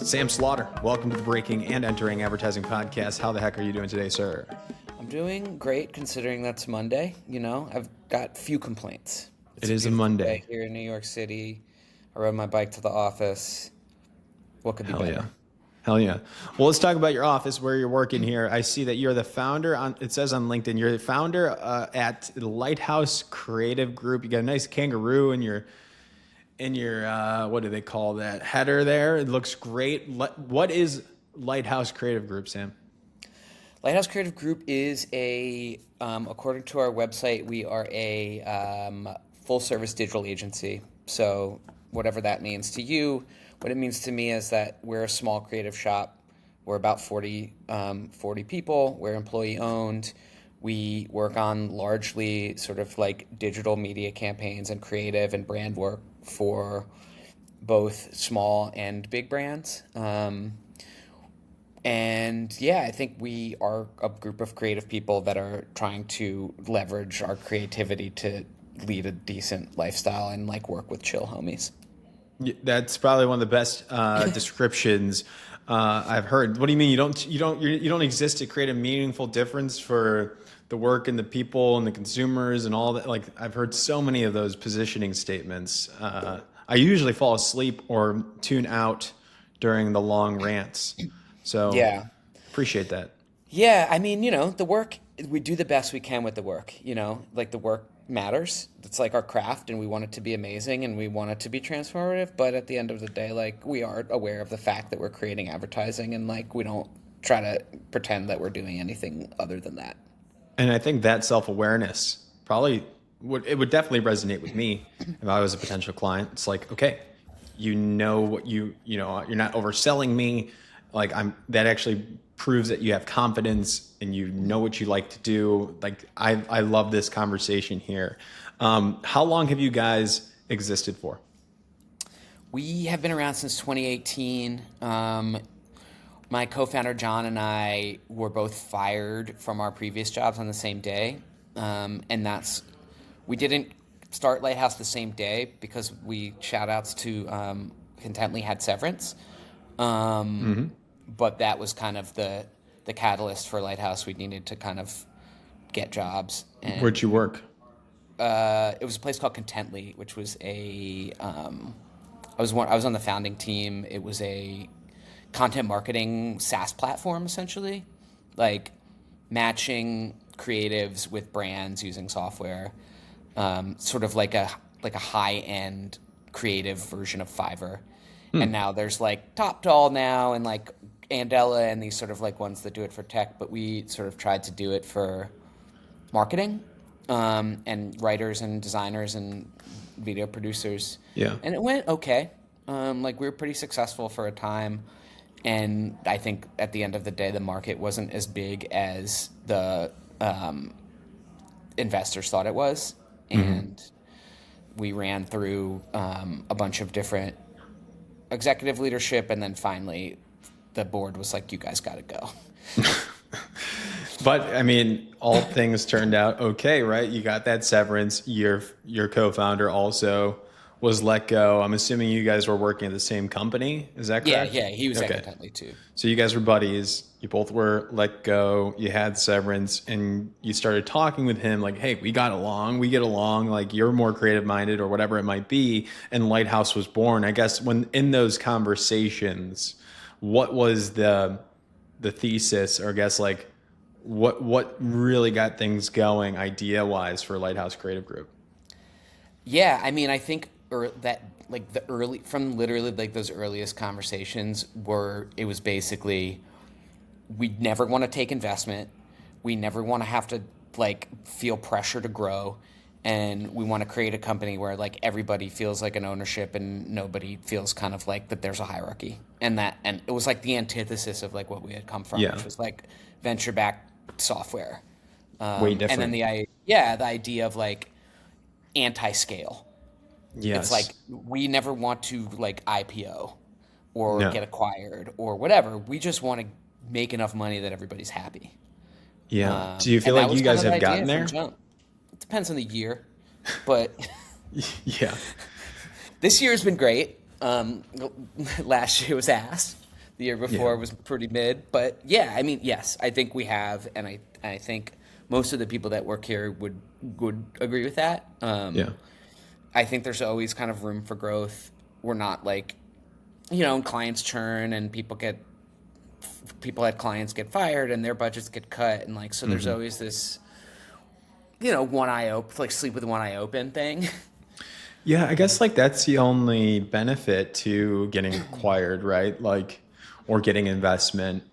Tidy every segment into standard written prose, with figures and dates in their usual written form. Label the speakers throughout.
Speaker 1: Sam Slaughter, welcome to the Breaking and Entering Advertising Podcast. How the heck are you doing today, sir?
Speaker 2: I'm doing great considering that's Monday. You know, I've got few complaints.
Speaker 1: It is a
Speaker 2: beautiful
Speaker 1: Monday.
Speaker 2: day here in New York City. I rode my bike to the office. What could be
Speaker 1: Hell
Speaker 2: better?
Speaker 1: yeah. Hell yeah. Well, let's talk about your office, where you're working here. I see that you're the founder it says on LinkedIn, you're the founder at the Lighthouse Creative Group. You got a nice kangaroo in your what do they call that, header there? It looks great. What is Lighthouse Creative Group, Sam?
Speaker 2: Lighthouse Creative Group is according to our website, we are a full-service digital agency. So whatever that means to you, what it means to me is that we're a small creative shop. We're about 40 people. We're employee-owned. We work on largely sort of like digital media campaigns and creative and brand work for both small and big brands. And yeah, I think we are a group of creative people that are trying to leverage our creativity to lead a decent lifestyle and like work with chill homies.
Speaker 1: That's probably one of the best descriptions I've heard. What do you mean you don't exist to create a meaningful difference for the work and the people and the consumers and all that? Like, I've heard so many of those positioning statements. I usually fall asleep or tune out during the long rants. So
Speaker 2: Yeah.
Speaker 1: appreciate that.
Speaker 2: Yeah, I mean, the work, we do the best we can with the work, like the work matters. It's like our craft and we want it to be amazing and we want it to be transformative. But at the end of the day, like we are aware of the fact that we're creating advertising and like we don't try to pretend that we're doing anything other than that.
Speaker 1: And I think that self-awareness would definitely resonate with me if I was a potential client. It's like, okay, you know what you're not overselling me. Like that actually proves that you have confidence and you know what you like to do. Like I love this conversation here. How long have you guys existed for?
Speaker 2: We have been around since 2018. My co-founder John and I were both fired from our previous jobs on the same day, and we didn't start Lighthouse the same day because shout outs to Contently had severance. But that was kind of the catalyst for Lighthouse. We needed to kind of get jobs. And
Speaker 1: Where'd you work?
Speaker 2: it was a place called Contently, which was I was on the founding team. It was a content marketing SaaS platform, essentially, like matching creatives with brands using software, sort of like a high-end creative version of Fiverr. And now there's like TopDoll now and like Andela and these sort of like ones that do it for tech, but we sort of tried to do it for marketing, and writers and designers and video producers.
Speaker 1: Yeah.
Speaker 2: And it went okay. Like we were pretty successful for a time. And I think at the end of the day, the market wasn't as big as the investors thought it was. And we ran through a bunch of different executive leadership, and then finally the board was like, you guys got to go.
Speaker 1: But I mean, all things turned out okay, right? You got that severance. Your co-founder also was let go. I'm assuming you guys were working at the same company. Is that correct?
Speaker 2: Yeah, he was evidently too.
Speaker 1: So you guys were buddies. You both were let go. You had severance, and you started talking with him like, hey, we get along. Like, you're more creative minded or whatever it might be. And Lighthouse was born. I guess when in those conversations, what was the thesis, or I guess like what really got things going idea wise for Lighthouse Creative Group?
Speaker 2: Yeah, I mean, I think that like literally like those earliest conversations it was basically, we never want to take investment. We never want to have to like feel pressure to grow. And we want to create a company where like everybody feels like an ownership and nobody feels kind of like that there's a hierarchy. And it was like the antithesis of like what we had come from, which was like venture-backed software.
Speaker 1: Way different.
Speaker 2: And then the idea of like anti-scale.
Speaker 1: Yes.
Speaker 2: It's like we never want to like IPO or get acquired or whatever. We just want to make enough money that everybody's happy.
Speaker 1: Yeah. Do you feel like you guys have gotten there?
Speaker 2: It depends on the year, but
Speaker 1: yeah.
Speaker 2: This year has been great. Last year was ass. The year
Speaker 1: Yeah.
Speaker 2: before was pretty mid, but yeah, I mean, yes, I think we have, and I think most of the people that work here would agree with that.
Speaker 1: Yeah.
Speaker 2: I think there's always kind of room for growth. We're not like, clients churn and people had clients get fired and their budgets get cut, and like, so there's always this, one eye open, like sleep with one eye open thing.
Speaker 1: Yeah, I guess like that's the only benefit to getting acquired, right? Like, or getting investment.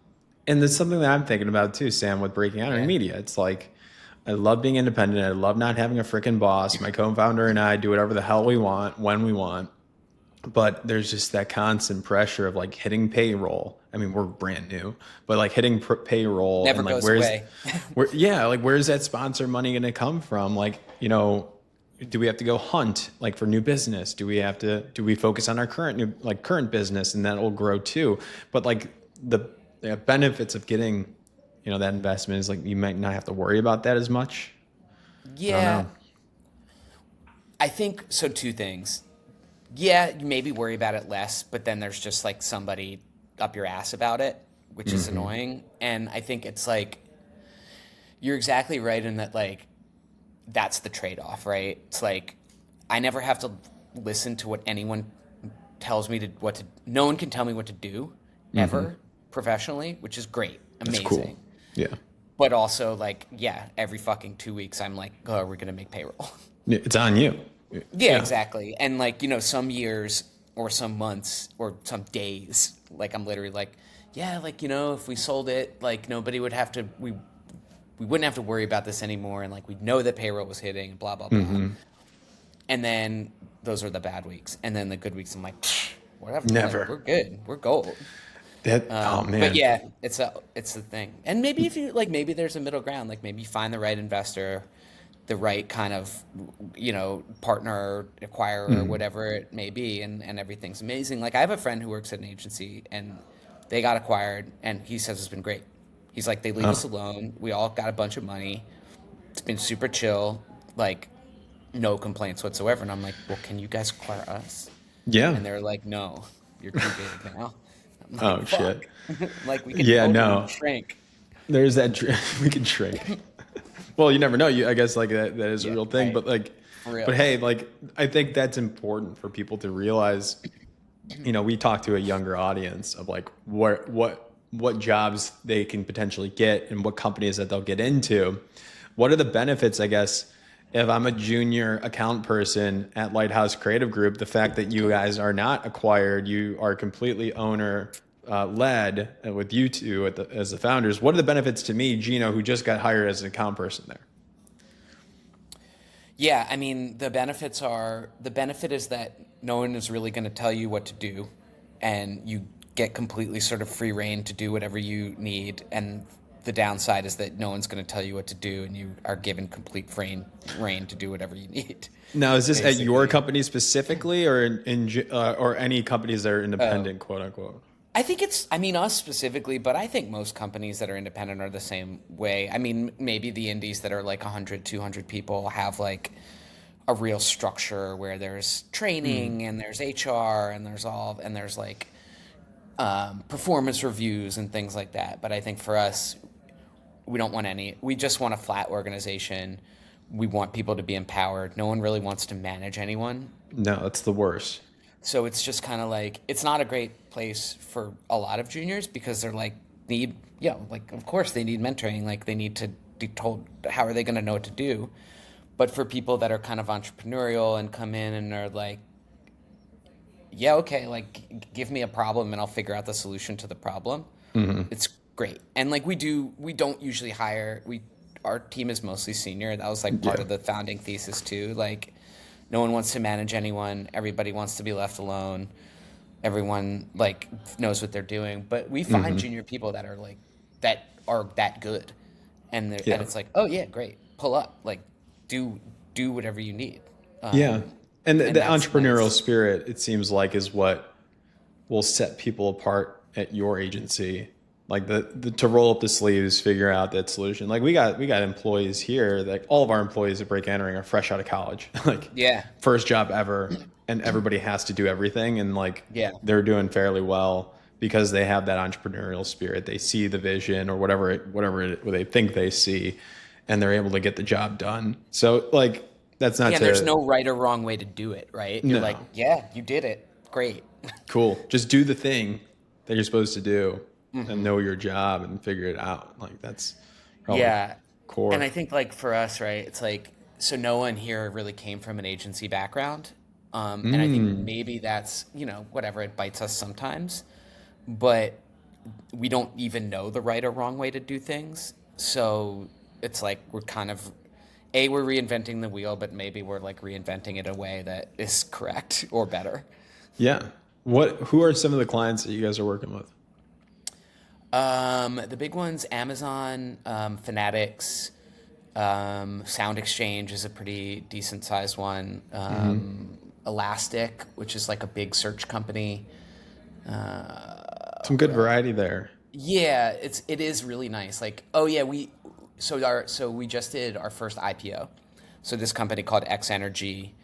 Speaker 1: And that's something that I'm thinking about too, Sam, with breaking out in
Speaker 2: Yeah.
Speaker 1: media. It's like, I love being independent. I love not having a freaking boss. My co-founder and I do whatever the hell we want when we want. But there's just that constant pressure of like hitting payroll. I mean, we're brand new, but like hitting payroll
Speaker 2: Never
Speaker 1: and like
Speaker 2: goes away.
Speaker 1: where's that sponsor money going to come from? Like, do we have to go hunt like for new business? Do we focus on our current business and that will grow too? But like the benefits of getting, that investment is like you might not have to worry about that as much. I don't
Speaker 2: Yeah,
Speaker 1: know.
Speaker 2: I think so. Two things. Yeah, you maybe worry about it less, but then there's just like somebody up your ass about it, which is annoying. And I think it's like you're exactly right in that like that's the trade-off, right? It's like I never have to listen to what anyone tells me no one can tell me what to do ever professionally, which is great,
Speaker 1: That's cool.
Speaker 2: amazing.
Speaker 1: Yeah.
Speaker 2: But also like, yeah, every fucking 2 weeks I'm like, oh, we're gonna make payroll.
Speaker 1: It's on you.
Speaker 2: Yeah,
Speaker 1: Yeah.
Speaker 2: exactly. And like, some years or some months or some days, like I'm literally like, yeah, like, if we sold it, like nobody would have to we wouldn't have to worry about this anymore, and like we'd know that payroll was hitting and blah blah blah. And then those are the bad weeks. And then the good weeks I'm like, whatever, like,
Speaker 1: Never.
Speaker 2: we're good. We're gold.
Speaker 1: Oh
Speaker 2: But
Speaker 1: man.
Speaker 2: yeah, it's the thing. And maybe if you like, maybe there's a middle ground. Like maybe you find the right investor, the right kind of, partner, acquirer, whatever it may be, and everything's amazing. Like I have a friend who works at an agency and they got acquired, and he says it's been great. He's like, they leave us alone. We all got a bunch of money. It's been super chill, like no complaints whatsoever. And I'm like, well, can you guys acquire us?
Speaker 1: Yeah.
Speaker 2: And they're like, no, you're too big now. I'm like,
Speaker 1: Oh
Speaker 2: fuck.
Speaker 1: shit.
Speaker 2: Like we can
Speaker 1: Yeah,
Speaker 2: both
Speaker 1: no.
Speaker 2: shrink.
Speaker 1: There's that we can shrink. Well, you never know. I guess like that is a
Speaker 2: Yeah,
Speaker 1: real thing,
Speaker 2: right.
Speaker 1: but like,
Speaker 2: For real.
Speaker 1: but hey, like I think that's important for people to realize. We talk to a younger audience of like what jobs they can potentially get and what companies that they'll get into. What are the benefits, I guess, if I'm a junior account person at Lighthouse Creative Group, the fact that you guys are not acquired, you are completely owner led with you two as the founders. What are the benefits to me, Gino, who just got hired as an account person there?
Speaker 2: Yeah, I mean, the benefit is that no one is really going to tell you what to do, and you get completely sort of free reign to do whatever you need. And the downside is that no one's going to tell you what to do, and you are given complete reign to do whatever you need.
Speaker 1: Now, is this at your
Speaker 2: Basically.
Speaker 1: company specifically, or or any companies that are independent, quote unquote?
Speaker 2: I think I mean, us specifically, but I think most companies that are independent are the same way. I mean, maybe the indies that are like 100, 200 people have like a real structure where there's training and there's HR and there's like performance reviews and things like that. But I think for us, we just want a flat organization. We want people to be empowered. No one really wants to manage anyone.
Speaker 1: No, that's the worst.
Speaker 2: So it's just kind of like, it's not a great place for a lot of juniors because they're like, like, of course they need mentoring. Like they need to be told, how are they going to know what to do? But for people that are kind of entrepreneurial and come in and are like, yeah, okay, like give me a problem and I'll figure out the solution to the problem. It's great. And like we don't usually our team is mostly senior. That was like part
Speaker 1: Yeah.
Speaker 2: of the founding thesis too. Like no one wants to manage anyone. Everybody wants to be left alone. Everyone like knows what they're doing. But we find junior people that are that good. And
Speaker 1: Yeah.
Speaker 2: and it's like, oh yeah, great. Pull up. Like do whatever you need.
Speaker 1: Yeah. And the
Speaker 2: That's
Speaker 1: entrepreneurial
Speaker 2: nice.
Speaker 1: spirit, it seems like, is what will set people apart at your agency. Like the to roll up the sleeves, figure out that solution. Like we got employees here, like all of our employees at Break Entering are fresh out of college. Like
Speaker 2: Yeah.
Speaker 1: first job ever, and everybody has to do everything, and like
Speaker 2: Yeah.
Speaker 1: they're doing fairly well. because they have that entrepreneurial spirit. They see the vision or what they think they see, and they're able to get the job done. So like that's not
Speaker 2: Yeah, and there's
Speaker 1: to
Speaker 2: no right or wrong way to do it, right? You're like,
Speaker 1: no.
Speaker 2: yeah, you did it. Great.
Speaker 1: Cool. Just do the thing that you're supposed to do and know your job and figure it out. Like that's probably
Speaker 2: Yeah. And
Speaker 1: core.
Speaker 2: I think like for us, right, it's like so no one here really came from an agency background. And I think
Speaker 1: Mm.
Speaker 2: maybe that's, whatever, it bites us sometimes, but we don't even know the right or wrong way to do things. So it's like we're kind of we're reinventing the wheel, but maybe we're like reinventing it in a way that is correct or better.
Speaker 1: Yeah. Who are some of the clients that you guys are working with?
Speaker 2: The big ones, Amazon, Fanatics, Sound Exchange is a pretty decent sized one. Elastic, which is like a big search company.
Speaker 1: Some good variety there.
Speaker 2: Yeah, it is really nice. Like, oh yeah, we just did our first IPO. So this company called X Energy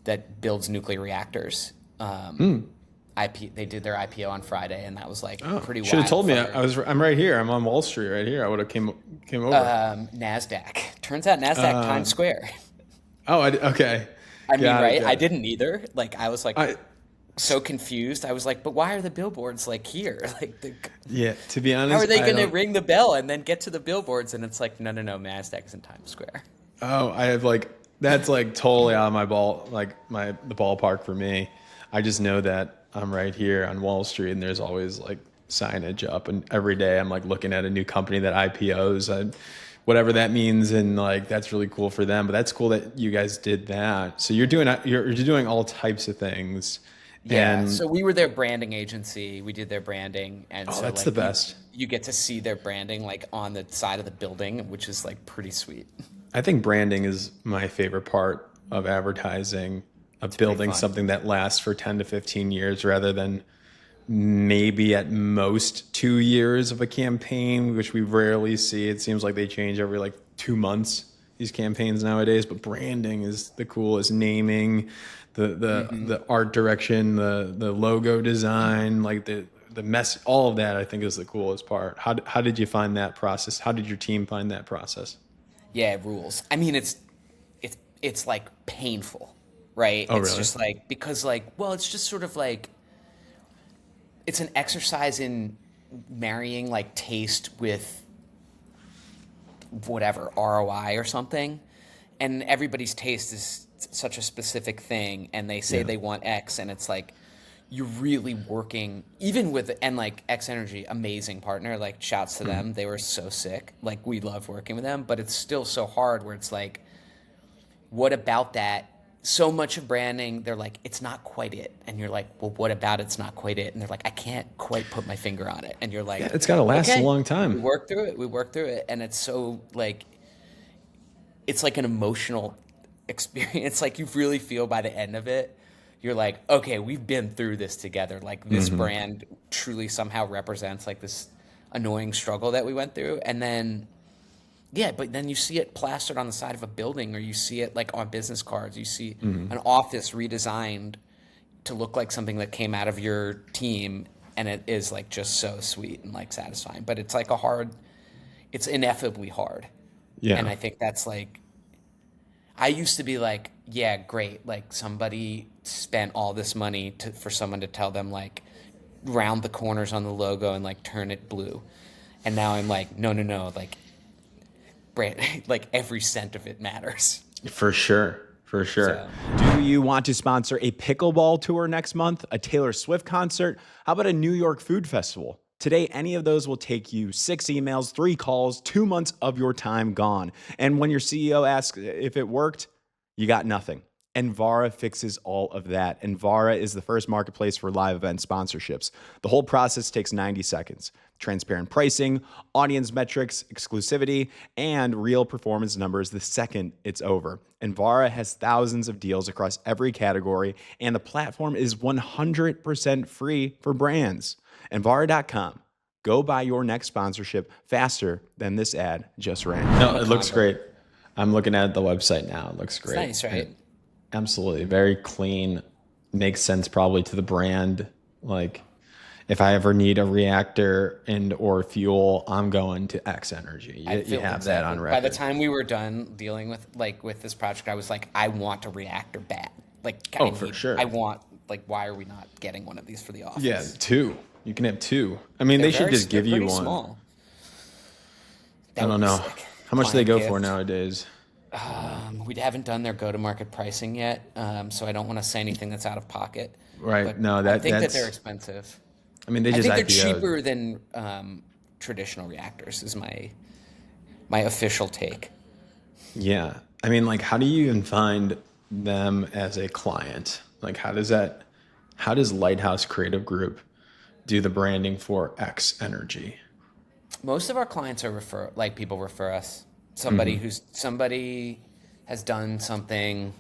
Speaker 2: that builds nuclear reactors. They did their IPO on Friday, and that was like
Speaker 1: Oh,
Speaker 2: pretty
Speaker 1: should have
Speaker 2: wild.
Speaker 1: told me. I'm right here. I'm on Wall Street right here. I would have came over.
Speaker 2: Nasdaq. Turns out Nasdaq Times Square.
Speaker 1: Oh, okay.
Speaker 2: I mean,
Speaker 1: Got it,
Speaker 2: right?
Speaker 1: got
Speaker 2: I
Speaker 1: it.
Speaker 2: didn't either. Like, I was like
Speaker 1: I
Speaker 2: so confused. I was like, but why are the billboards like here? Like,
Speaker 1: yeah. To be
Speaker 2: how are
Speaker 1: honest,
Speaker 2: they
Speaker 1: I
Speaker 2: going to
Speaker 1: don't.
Speaker 2: ring the bell and then get to the billboards? And it's like, no, Nasdaq is in Times Square.
Speaker 1: Oh, I have like that's like totally out of my ball, like the ballpark for me. I just know that I'm right here on Wall Street, and there's always like signage up, and every day I'm like looking at a new company that IPOs, whatever that means, and like that's really cool for them. But that's cool that you guys did that. So you're doing all types of things,
Speaker 2: Yeah.
Speaker 1: and
Speaker 2: So we were their branding agency. We did their branding. And
Speaker 1: oh,
Speaker 2: so
Speaker 1: that's
Speaker 2: like
Speaker 1: the best.
Speaker 2: you get to see their branding like on the side of the building, which is like pretty sweet.
Speaker 1: I think branding is my favorite part of advertising, of
Speaker 2: Pretty
Speaker 1: building
Speaker 2: fun.
Speaker 1: something that lasts for 10 to 15 years rather than maybe at most 2 years of a campaign, which we rarely see. It seems like they change every like 2 months, these campaigns nowadays. But branding is the coolest. Naming, the art direction, the logo design, like the mess, all of that I think is the coolest part. How did you find that process? How did your team find that process?
Speaker 2: Yeah, it rules. I mean, it's like painful, right?
Speaker 1: Oh,
Speaker 2: It's
Speaker 1: really?
Speaker 2: just like because like well, it's just sort of like it's an exercise in marrying like taste with whatever ROI or something, and everybody's taste is such a specific thing, and they say
Speaker 1: Yeah.
Speaker 2: they want X, and it's like you're really working even with and like X Energy, amazing partner, like shouts to them, they were so sick, like we love working with them, but it's still so hard where it's like what about that? So much of branding, they're like, it's not quite it. And you're like, well, what about it's not quite it? And they're like, I can't quite put my finger on it. And you're like,
Speaker 1: Yeah, it's got to last a
Speaker 2: okay,
Speaker 1: long
Speaker 2: we
Speaker 1: time.
Speaker 2: work through it. We work through it. And it's like an emotional experience. Like you really feel by the end of it, you're like, okay, we've been through this together. Like this brand truly somehow represents like this annoying struggle that we went through. And then yeah, but then you see it plastered on the side of a building, or you see it like on business cards. You see an office redesigned to look like something that came out of your team, and it is like just so sweet and like satisfying. But it's like it's ineffably hard. And
Speaker 1: Yeah.
Speaker 2: I think that's like, I used to be like, yeah, great. Like somebody spent all this money for someone to tell them like round the corners on the logo and like turn it blue. And now I'm like, no, like brand, like every cent of it matters.
Speaker 1: For sure. For sure.
Speaker 2: So
Speaker 3: Do you want to sponsor a pickleball tour next month, a Taylor Swift concert? How about a New York food festival? Today, any of those will take you 6 emails, 3 calls, 2 months of your time gone. And when your CEO asks if it worked, you got nothing. Envara fixes all of that. Envara is the first marketplace for live event sponsorships. The whole process takes 90 seconds. Transparent pricing, audience metrics, exclusivity, and real performance numbers the second it's over. Envara has thousands of deals across every category, and the platform is 100% free for brands. Envara.com. Go buy your next sponsorship faster than this ad just ran.
Speaker 1: No, it looks great. I'm looking at the website now. It looks great.
Speaker 2: nice, right?
Speaker 1: Absolutely. Very clean. Makes sense probably to the brand. Like if I ever need a reactor and or fuel, I'm going to X Energy.
Speaker 2: I
Speaker 1: You
Speaker 2: feel
Speaker 1: have that on
Speaker 2: exactly. By the
Speaker 1: record.
Speaker 2: time we were done dealing with this project, I was like, I want a reactor bad. Like
Speaker 1: Oh, for sure.
Speaker 2: I want, like, why are we not getting one of these for the
Speaker 1: Yeah,
Speaker 2: office?
Speaker 1: two. You can have two. I mean, they should just
Speaker 2: They're
Speaker 1: give you
Speaker 2: pretty
Speaker 1: one.
Speaker 2: small.
Speaker 1: I
Speaker 2: That would
Speaker 1: don't
Speaker 2: be
Speaker 1: know.
Speaker 2: sick.
Speaker 1: How much do they
Speaker 2: Client
Speaker 1: go for
Speaker 2: gift.
Speaker 1: nowadays?
Speaker 2: We haven't done their go-to-market pricing yet, so I don't want to say anything that's out of pocket.
Speaker 1: Right.
Speaker 2: But
Speaker 1: No,
Speaker 2: I think that
Speaker 1: that's,
Speaker 2: they're expensive.
Speaker 1: I mean, they
Speaker 2: I
Speaker 1: just
Speaker 2: think they're
Speaker 1: IPO'd.
Speaker 2: cheaper than traditional reactors. Is my official take.
Speaker 1: Yeah. I mean, like, how do you even find them as a client? Like, how does Lighthouse Creative Group do the branding for X Energy?
Speaker 2: Most of our clients are people refer us. Somebody has done something.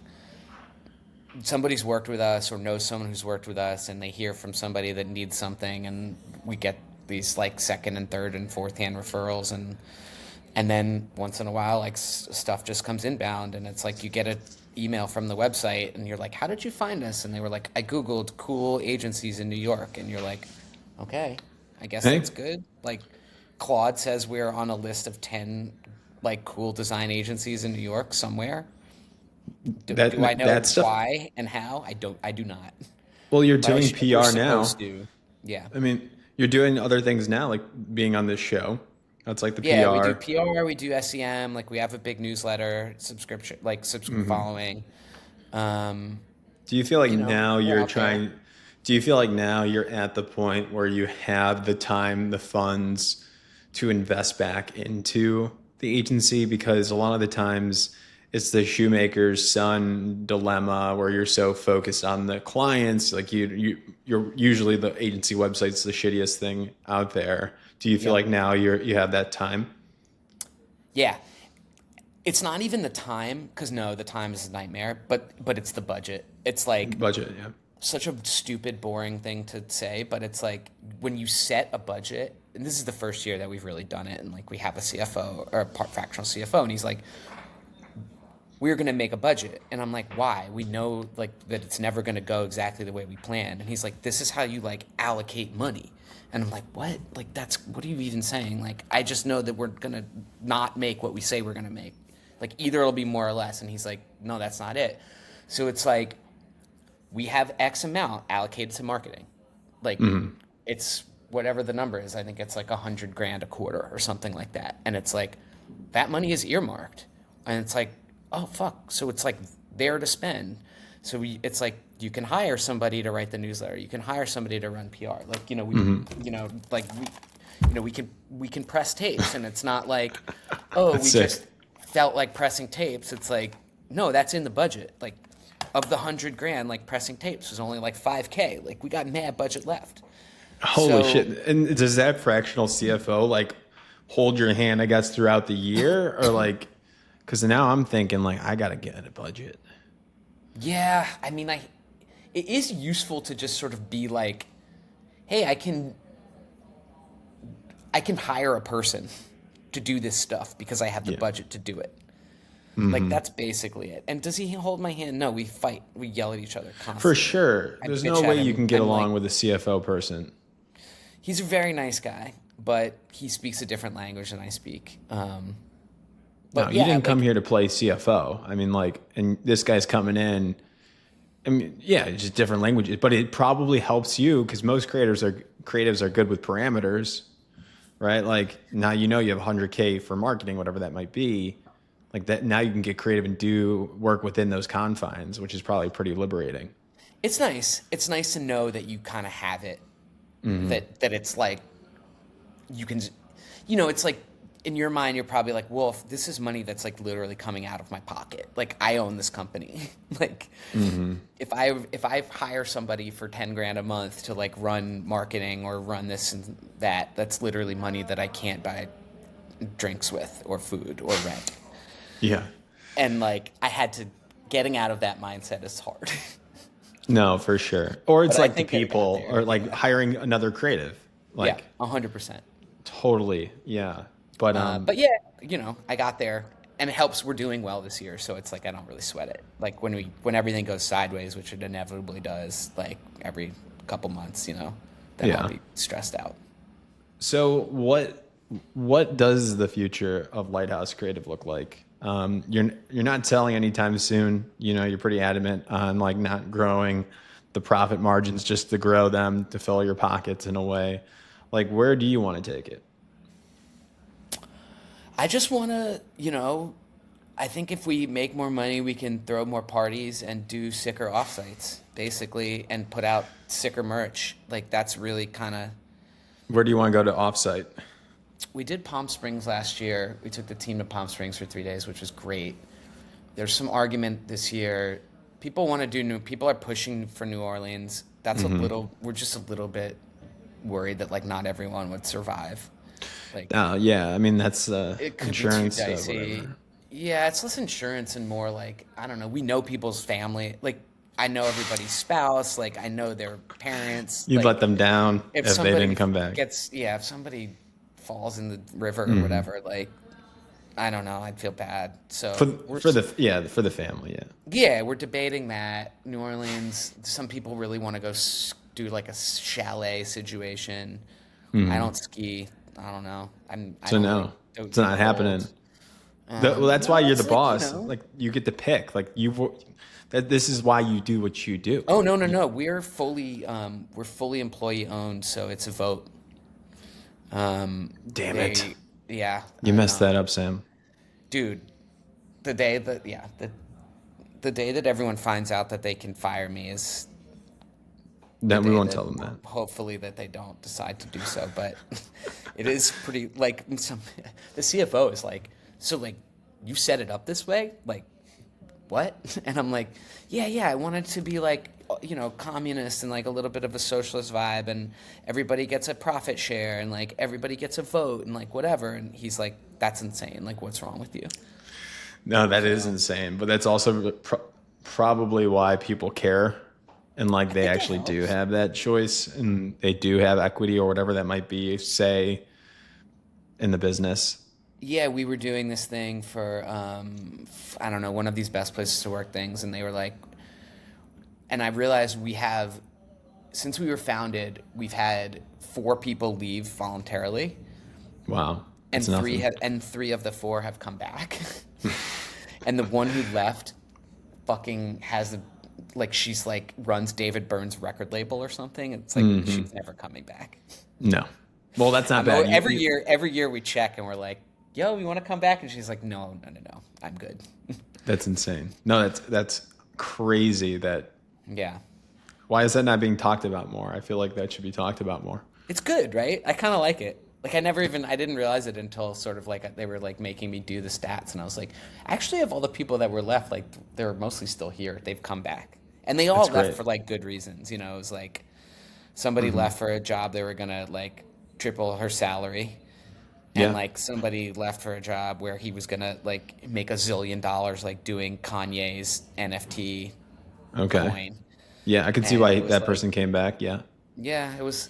Speaker 2: Somebody's worked with us or knows someone who's worked with us, and they hear from somebody that needs something, and we get these like second and third and fourth hand referrals, and then once in a while, like stuff just comes inbound, and it's like you get an email from the website, and you're like, "How did you find us?" And they were like, "I Googled cool agencies in New York," and you're like, "Okay, I guess
Speaker 1: Hey,
Speaker 2: that's good." Like Claude says we're on a list of 10 like cool design agencies in New York somewhere. Do I know
Speaker 1: that stuff.
Speaker 2: why and how? I don't. I do not.
Speaker 1: Well, you're
Speaker 2: But
Speaker 1: doing
Speaker 2: we're
Speaker 1: PR now.
Speaker 2: supposed to. Yeah.
Speaker 1: I mean, you're doing other things now, like being on this show. That's like the
Speaker 2: Yeah, we do
Speaker 1: PR.
Speaker 2: PR, we do SEM, like we have a big newsletter subscription, like following. Um,
Speaker 1: Do you feel like now
Speaker 2: we're
Speaker 1: you're
Speaker 2: out there.
Speaker 1: trying? Do you feel like now you're at the point where you have the time, the funds to invest back into the agency? Because a lot of the times it's the shoemaker's son dilemma where you're so focused on the clients, like you're usually the agency website's the shittiest thing out there. Do you feel
Speaker 2: Yep.
Speaker 1: like now you have that time?
Speaker 2: Yeah. It's not even the time, because no, the time is a nightmare, but it's the budget. It's like
Speaker 1: Budget, yeah.
Speaker 2: such a stupid, boring thing to say, but it's like when you set a budget, and this is the first year that we've really done it, and like we have a CFO or a fractional CFO, and he's like, we're going to make a budget. And I'm like, why? We know like that it's never going to go exactly the way we planned. And he's like, this is how you like allocate money. And I'm like, what? Like, what are you even saying? Like, I just know that we're going to not make what we say we're going to make. Like, either it'll be more or less. And he's like, no, that's not it. So it's like, we have X amount allocated to marketing. Like, it's whatever the number is. I think it's like $100,000 a quarter or something like that. And it's like, that money is earmarked. And it's like, oh fuck, so it's like there to spend. So it's like you can hire somebody to write the newsletter, you can hire somebody to run PR, like we can press tapes, and it's not like, oh,
Speaker 1: That's
Speaker 2: we
Speaker 1: sick.
Speaker 2: just felt like pressing tapes. It's like, no, that's in the budget. Like of the $100,000, like pressing tapes was only like 5K. Like we got mad budget left.
Speaker 1: Holy
Speaker 2: So
Speaker 1: shit. And does that fractional CFO like hold your hand, I guess, throughout the year? Or like, because now I'm thinking like, I got to get a budget.
Speaker 2: yeah, I mean, it is useful to just sort of be like, hey, I can hire a person to do this stuff because I have the
Speaker 1: Yeah.
Speaker 2: budget to do it. Like that's basically it. And does he hold my hand? No, we fight. We yell at each other constantly.
Speaker 1: For sure.
Speaker 2: I
Speaker 1: There's
Speaker 2: bitch
Speaker 1: no
Speaker 2: at
Speaker 1: way
Speaker 2: him,
Speaker 1: you can get
Speaker 2: and,
Speaker 1: along
Speaker 2: like,
Speaker 1: with a CFO person.
Speaker 2: he's a very nice guy, but he speaks a different language than I speak.
Speaker 1: No,
Speaker 2: But
Speaker 1: you
Speaker 2: yeah,
Speaker 1: didn't come
Speaker 2: like
Speaker 1: here to play CFO. I mean, like, and this guy's coming in. I mean, yeah, it's just different languages, but it probably helps you because most creatives are good with parameters, right? Like now you know you have 100K for marketing, whatever that might be. Like that now you can get creative and do work within those confines, which is probably pretty liberating.
Speaker 2: it's nice. It's nice to know that you kind of have it. That it's like you can, it's like in your mind, you're probably like, well, if this is money that's like literally coming out of my pocket. Like I own this company. Like if I hire somebody for 10 grand a month to like run marketing or run this and that, that's literally money that I can't buy drinks with or food or rent.
Speaker 1: Yeah.
Speaker 2: And like getting out of that mindset is hard.
Speaker 1: No, for sure. Or it's
Speaker 2: But I
Speaker 1: like the
Speaker 2: think getting out
Speaker 1: people
Speaker 2: there,
Speaker 1: or like hiring another creative. Like
Speaker 2: yeah, 100%.
Speaker 1: totally. Yeah. But
Speaker 2: But yeah, I got there, and it helps. We're doing well this year, so it's like I don't really sweat it. Like when everything goes sideways, which it inevitably does, like every couple months, then
Speaker 1: Yeah.
Speaker 2: I'll be stressed out.
Speaker 1: So what does the future of Lighthouse Creative look like? You're not selling anytime soon. You know, you're pretty adamant on like not growing the profit margins just to grow them to fill your pockets in a way. Like, where do you want to take it?
Speaker 2: I just want to, I think if we make more money, we can throw more parties and do sicker offsites, basically, and put out sicker merch. Like, that's really kind of.
Speaker 1: Where do you want to go to offsite?
Speaker 2: We did Palm Springs last year. We took the team to Palm Springs for 3 days, which was great. There's some argument this year. People want to do people are pushing for New Orleans. That's we're just a little bit worried that, like, not everyone would survive. Like,
Speaker 1: Yeah, I mean, that's
Speaker 2: it could
Speaker 1: insurance.
Speaker 2: be too dicey. Yeah, it's less insurance and more like, I don't know. We know people's family. Like, I know everybody's spouse. Like, I know their parents.
Speaker 1: You'd
Speaker 2: like,
Speaker 1: let them down if they
Speaker 2: somebody
Speaker 1: didn't come back.
Speaker 2: if somebody falls in the river or whatever, like, I don't know, I'd feel bad. So
Speaker 1: For the family, yeah.
Speaker 2: yeah, we're debating that. New Orleans, some people really want to go do like a chalet situation. I don't ski. I don't know.
Speaker 1: So no, it's not happening. Well, that's why you're the boss. Like, you get to pick. Like, this is why you do what you do.
Speaker 2: Oh no. We're fully employee owned, so it's a vote.
Speaker 1: Damn it.
Speaker 2: Yeah.
Speaker 1: You messed that up, Sam.
Speaker 2: Dude, the day that everyone finds out that they can fire me is
Speaker 1: No, we won't tell them that.
Speaker 2: hopefully that they don't decide to do so, but it is pretty, like, the CFO is like, so, like, you set it up this way? Like, what? And I'm like, yeah, I want it to be like, communist and like a little bit of a socialist vibe, and everybody gets a profit share, and like everybody gets a vote, and like whatever. And he's like, that's insane. Like, what's wrong with you?
Speaker 1: No, that is insane. But that's also probably why people care. And like, they actually do have that choice, and they do have equity or whatever that might be, say, in the business.
Speaker 2: Yeah, we were doing this thing for, I don't know, one of these best places to work things, and they were like, and I realized since we were founded, we've had 4 people leave voluntarily.
Speaker 1: Wow.
Speaker 2: And three of the 4 have come back. And the one who left fucking has she's like runs David Byrne's record label or something. It's like, she's never coming back.
Speaker 1: No. Well, that's not bad.
Speaker 2: Every year we check and we're like, yo, you want to come back? And she's like, no, I'm good.
Speaker 1: That's insane. No, that's crazy.
Speaker 2: Yeah.
Speaker 1: Why is that not being talked about more? I feel like that should be talked about more.
Speaker 2: It's good, right? I kind of like it. Like, I didn't realize it until sort of like they were like making me do the stats, and I was like, actually, of all the people that were left, like, they're mostly still here. They've come back, and they all left for like good reasons. It was like somebody left for a job they were gonna like triple her salary, and like somebody left for a job where he was gonna like make $1 zillion like doing Kanye's NFT coin.
Speaker 1: Yeah, I can see why that person came back. Yeah.
Speaker 2: Yeah, it was.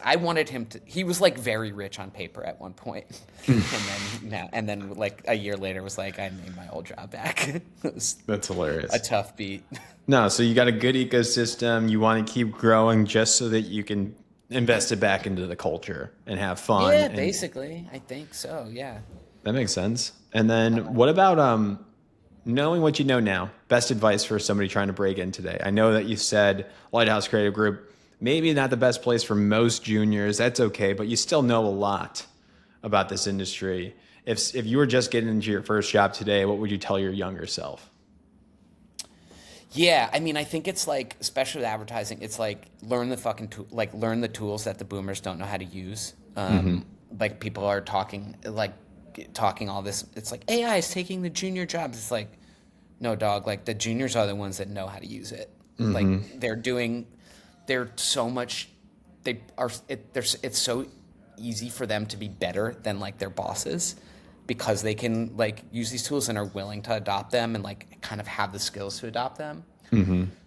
Speaker 2: I wanted him to. He was like very rich on paper at one point, and then like a year later was like, I need my old job back.
Speaker 1: That's hilarious.
Speaker 2: A tough beat.
Speaker 1: No, so you got a good ecosystem. You want to keep growing just so that you can invest it back into the culture and have fun.
Speaker 2: Yeah, basically, I think so. Yeah.
Speaker 1: That makes sense. And then what about knowing what you know now? Best advice for somebody trying to break in today. I know that you said Lighthouse Creative Group. Maybe not the best place for most juniors. That's okay, but you still know a lot about this industry. If you were just getting into your first job today, what would you tell your younger self?
Speaker 2: Yeah, I mean, I think it's like, especially with advertising, it's like learn the tools that the boomers don't know how to use. Like, people are talking all this. It's like AI is taking the junior jobs. It's like, no, dog. Like, the juniors are the ones that know how to use it. Like, it's so easy for them to be better than like their bosses, because they can like use these tools and are willing to adopt them and like kind of have the skills to adopt them.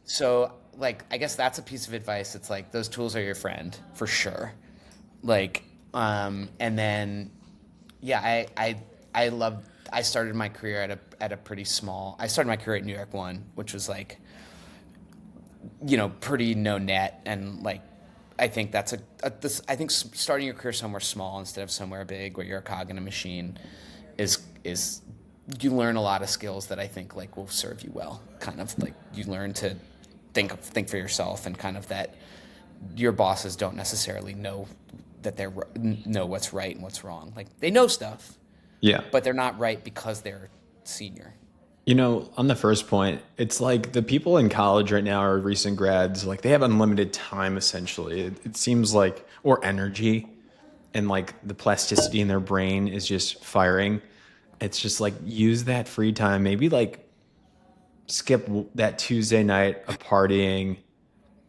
Speaker 2: So like, I guess that's a piece of advice. It's like, those tools are your friend for sure. Like, and then, yeah, I started my career at a pretty small, I started my career at New York One, which was like, pretty no net, and like I think I think starting your career somewhere small instead of somewhere big where you're a cog in a machine is you learn a lot of skills that I think like will serve you well. Kind of like you learn to think for yourself, and kind of that your bosses don't necessarily know that know what's right and what's wrong. Like they know stuff,
Speaker 1: Yeah.
Speaker 2: but they're not right because they're senior.
Speaker 1: You know, on the first point, it's like the people in college right now are recent grads, like they have unlimited time essentially. It seems like, or energy, and like the plasticity in their brain is just firing. It's just like use that free time, maybe like skip that Tuesday night of partying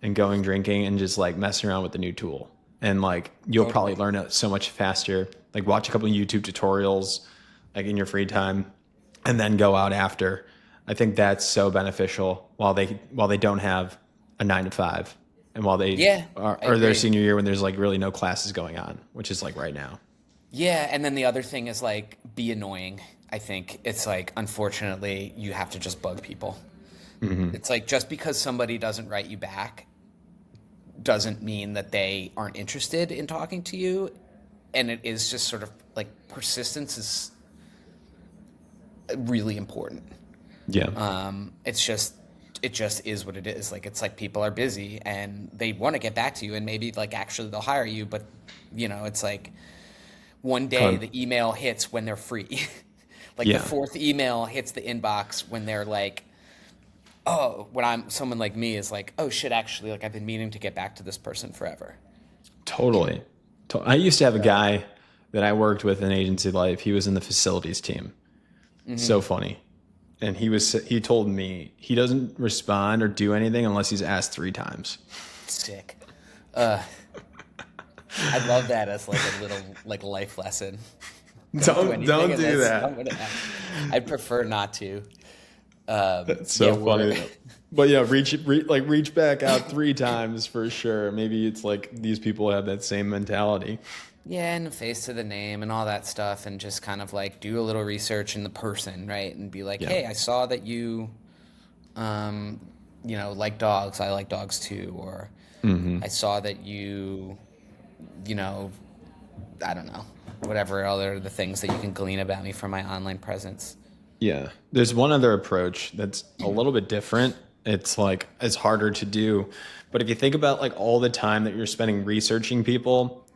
Speaker 1: and going drinking and just like messing around with the new tool. And like you'll probably learn it so much faster. Like watch a couple of YouTube tutorials like in your free time and then go out after. I think that's so beneficial while they don't have a 9 to 5 and while they are their senior year when there's like really no classes going on, which is like right now.
Speaker 2: Yeah, and then the other thing is like be annoying. I think it's like unfortunately you have to just bug people. Mm-hmm. It's like just because somebody doesn't write you back doesn't mean that they aren't interested in talking to you, and it is just sort of like persistence is really important.
Speaker 1: Yeah.
Speaker 2: It just is what it is. Like it's like people are busy and they want to get back to you, and maybe like actually they'll hire you, but you know it's like one day the email hits when they're free. Like the fourth email hits the inbox when they're like, oh, when someone like me is like, oh shit, actually, like I've been meaning to get back to this person forever.
Speaker 1: Totally. I used to have a guy that I worked with in agency life. He was in the facilities team. Mm-hmm. So funny. And he told me he doesn't respond or do anything unless he's asked 3 times.
Speaker 2: Sick. I love that as like a little like life lesson.
Speaker 1: Don't do that.
Speaker 2: I'd prefer not to.
Speaker 1: That's so funny. But yeah, reach back out 3 times for sure. Maybe it's like these people have that same mentality.
Speaker 2: Yeah, and face to the name and all that stuff, and just kind of like do a little research in the person, right? And be like, hey, I saw that you, like dogs. I like dogs too. Or I saw that you, I don't know, whatever other the things that you can glean about me from my online presence.
Speaker 1: Yeah. There's one other approach that's a little bit different. It's like, it's harder to do. But if you think about like all the time that you're spending researching people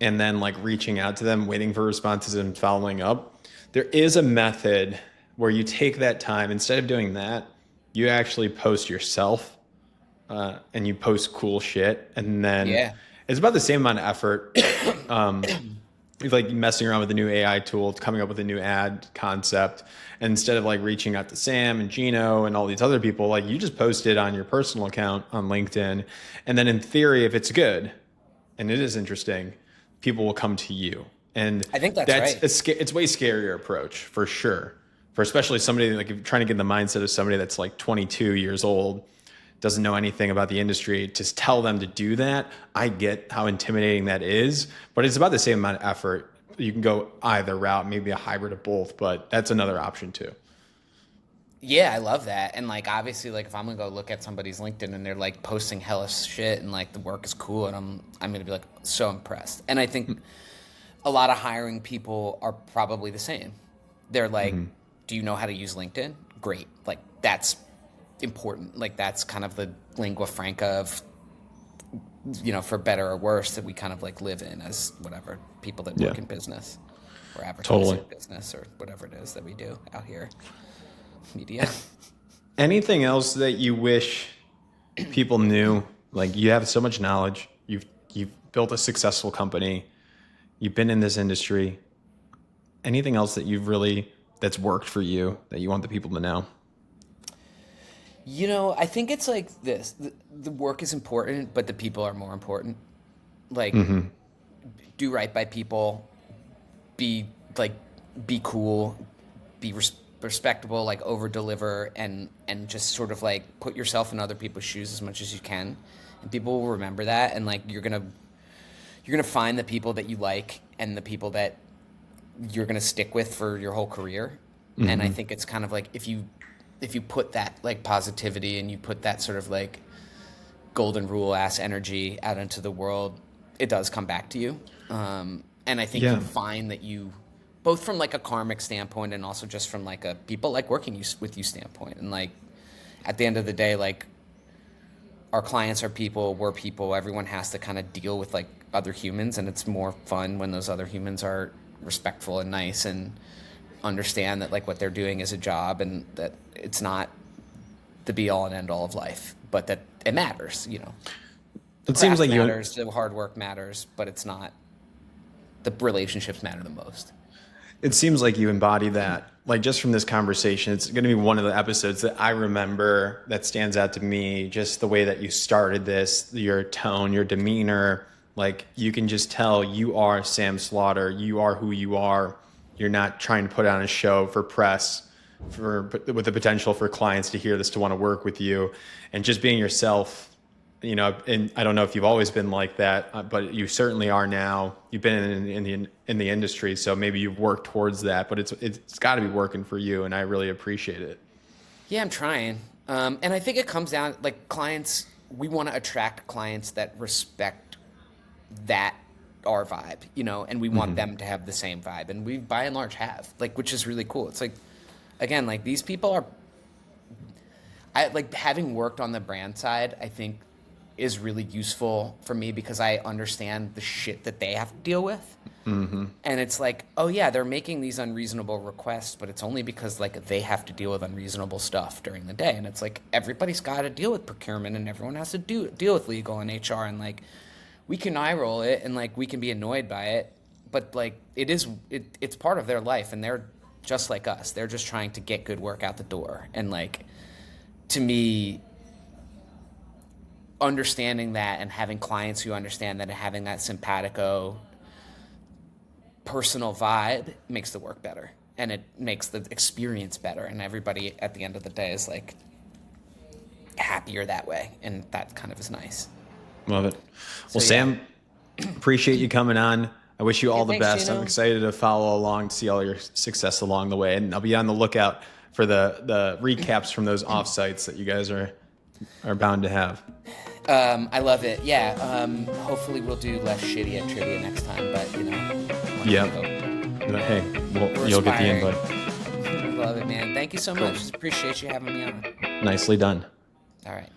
Speaker 1: and then like reaching out to them, waiting for responses and following up, there is a method where you take that time. Instead of doing that, you actually post yourself and you post cool shit. And then it's about the same amount of effort. Like messing around with a new AI tool, coming up with a new ad concept. And instead of like reaching out to Sam and Gino and all these other people, like you just post it on your personal account on LinkedIn. And then in theory, if it's good and it is interesting, people will come to you. And
Speaker 2: I think that's right.
Speaker 1: It's way scarier approach for sure. For especially somebody like if you're trying to get in the mindset of somebody that's like 22 years old, doesn't know anything about the industry, to tell them to do that. I get how intimidating that is, but it's about the same amount of effort. You can go either route, maybe a hybrid of both, but that's another option too.
Speaker 2: Yeah, I love that. And like, obviously, like if I'm gonna go look at somebody's LinkedIn and they're like posting hella shit and like the work is cool, and I'm gonna be like so impressed. And I think a lot of hiring people are probably the same. They're like, do you know how to use LinkedIn? Great. Like that's important. Like that's kind of the lingua franca of, for better or worse, that we kind of like live in as whatever people that work in business or advertising business or whatever it is that we do out here. Media.
Speaker 1: Anything else that you wish people knew? Like you have so much knowledge. You've built a successful company. You've been in this industry. Anything else that that's worked for you that you want the people to know?
Speaker 2: I think it's like this. The work is important, but the people are more important. Like, do right by people. Be cool. Be respectable. Like, over deliver and just sort of like put yourself in other people's shoes as much as you can, and people will remember that. And like, you're gonna find the people that you like and the people that you're gonna stick with for your whole career. And I think it's kind of like if you put that like positivity and you put that sort of like golden rule ass energy out into the world, it does come back to you. And I think you find that you, both from like a karmic standpoint and also just from like a people like working with you standpoint. And like at the end of the day, like our clients are people, we're people, everyone has to kind of deal with like other humans, and it's more fun when those other humans are respectful and nice and understand that like what they're doing is a job and that it's not the be all and end all of life, but that it matters, you know.
Speaker 1: It seems like
Speaker 2: matters, the hard work matters, but it's not the relationships matter the most.
Speaker 1: It seems like you embody that. Like just from this conversation, it's going to be one of the episodes that I remember that stands out to me. Just the way that you started this, your tone, your demeanor, like you can just tell you are Sam Slaughter. You are who you are. You're not trying to put on a show for press, with the potential for clients to hear this, to want to work with you, and just being yourself. You know, and I don't know if you've always been like that, but you certainly are now. You've been in the industry, so maybe you've worked towards that. But it's got to be working for you, and I really appreciate it.
Speaker 2: Yeah, I'm trying, and I think it comes down like clients. We want to attract clients that respect that our vibe, you know, and we want them to have the same vibe, and we by and large have, like, which is really cool. It's like, again, like these people are. I like having worked on the brand side, I think, is really useful for me because I understand the shit that they have to deal with. And it's like, oh yeah, they're making these unreasonable requests, but it's only because like they have to deal with unreasonable stuff during the day. And it's like, everybody's got to deal with procurement and everyone has to deal with legal and HR. And like, we can eye roll it and like, we can be annoyed by it, but like it's part of their life and they're just like us. They're just trying to get good work out the door. And like, to me, understanding that and having clients who understand that and having that simpatico personal vibe makes the work better and it makes the experience better, and everybody at the end of the day is like happier that way, and that kind of is nice.
Speaker 1: Love it. Well, Sam, appreciate you coming on. I wish you all the best.
Speaker 2: Gino.
Speaker 1: I'm excited to follow along, to see all your success along the way, and I'll be on the lookout for the recaps from those offsites that you guys are bound to have.
Speaker 2: I love it. Yeah. Hopefully we'll do less shitty at trivia next time, but you know.
Speaker 1: Yeah. Hey, well, you'll get the invite.
Speaker 2: Love it, man. Thank you so much. Appreciate you having me on.
Speaker 1: Nicely done.
Speaker 2: All right.